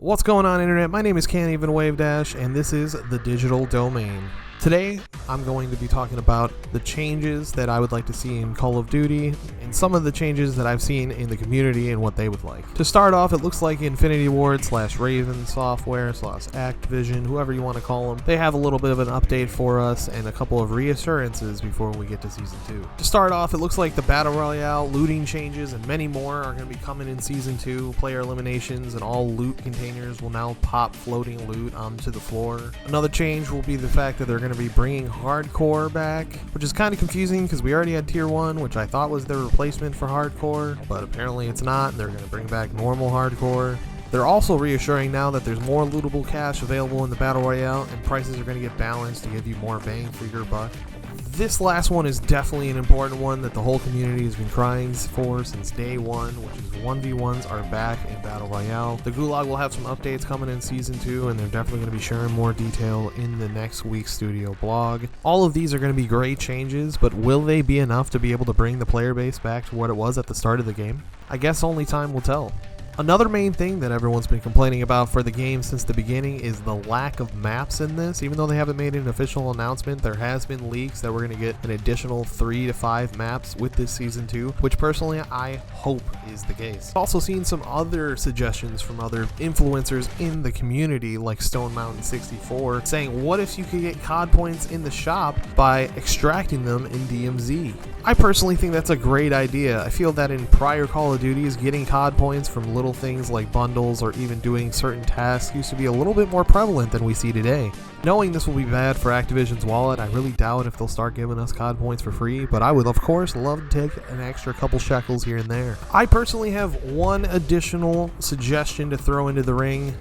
What's going on, internet? My name is Can't Even Wave Dash, and this is The Digital Domain. Today, I'm going to be talking about the changes that I would like to see in Call of Duty, and some of the changes that I've seen in the community and what they would like. To start off, it looks like Infinity Ward / Raven Software / Activision, whoever you want to call them, they have a little bit of an update for us and a couple of reassurances before we get to Season 2. To start off, it looks like the Battle Royale, looting changes, and many more are going to be coming in Season 2. Player eliminations and all loot containers will now pop floating loot onto the floor. Another change will be the fact that they're going to be bringing hardcore back, which is kind of confusing because we already had tier 1, which I thought was their replacement for hardcore, but apparently it's not, and they're going to bring back normal hardcore. They're also reassuring now that there's more lootable cash available in the Battle Royale, and prices are going to get balanced to give you more bang for your buck. This last one is definitely an important one that the whole community has been crying for since day one, which is 1v1s are back in Battle Royale. The Gulag will have some updates coming in Season 2, and they're definitely going to be sharing more detail in the next week's studio blog. All of these are going to be great changes, but will they be enough to be able to bring the player base back to what it was at the start of the game? I guess only time will tell. Another main thing that everyone's been complaining about for the game since the beginning is the lack of maps in this. Even though they haven't made an official announcement, there has been leaks that we're going to get an additional 3 to 5 maps with this Season 2, which personally I hope is the case. I've also seen some other suggestions from other influencers in the community, like Stone Mountain 64, saying what if you could get COD points in the shop by extracting them in DMZ? I personally think that's a great idea. I feel that in prior Call of Duties, getting COD points from little things like bundles or even doing certain tasks used to be a little bit more prevalent than we see today. Knowing this will be bad for Activision's wallet, I really doubt if they'll start giving us COD points for free, but I would of course love to take an extra couple shekels here and there. I personally have one additional suggestion to throw into the ring.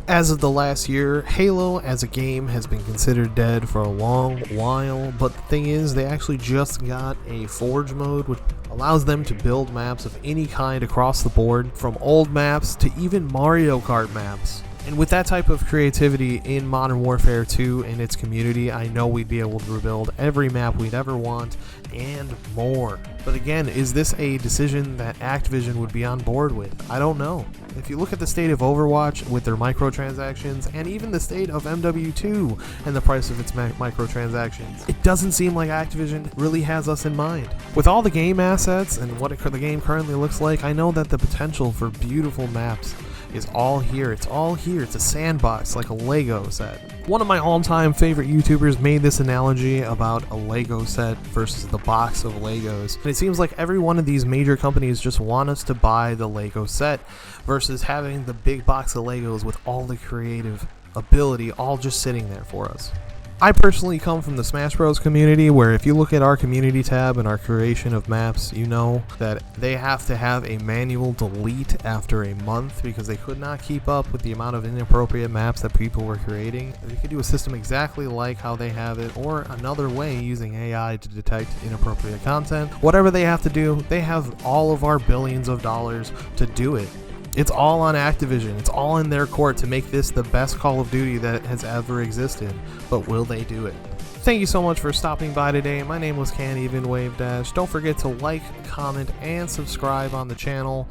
As of the last year, Halo as a game has been considered dead for a long while, but the thing is, they actually just got a Forge mode, which allows them to build maps of any kind across the board, from old maps to even Mario Kart maps. And with that type of creativity in Modern Warfare 2 and its community, I know we'd be able to rebuild every map we'd ever want and more. But again, is this a decision that Activision would be on board with? I don't know. If you look at the state of Overwatch with their microtransactions, and even the state of MW2 and the price of its microtransactions, it doesn't seem like Activision really has us in mind. With all the game assets and what the game currently looks like, I know that the potential for beautiful maps is all here. It's all here. It's a sandbox, like a Lego set. One of my all-time favorite YouTubers made this analogy about a Lego set versus the box of Legos. And it seems like every one of these major companies just want us to buy the Lego set versus having the big box of Legos with all the creative ability all just sitting there for us. I personally come from the Smash Bros community, where if you look at our community tab and our creation of maps, you know that they have to have a manual delete after a month because they could not keep up with the amount of inappropriate maps that people were creating. They could do a system exactly like how they have it, or another way using AI to detect inappropriate content. Whatever they have to do, they have all of our billions of dollars to do it. It's all on Activision. It's all in their court to make this the best Call of Duty that has ever existed. But will they do it? Thank you so much for stopping by today. My name was Can't Even Wave Dash. Don't forget to like, comment, and subscribe on the channel.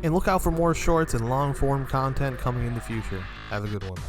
And look out for more shorts and long-form content coming in the future. Have a good one.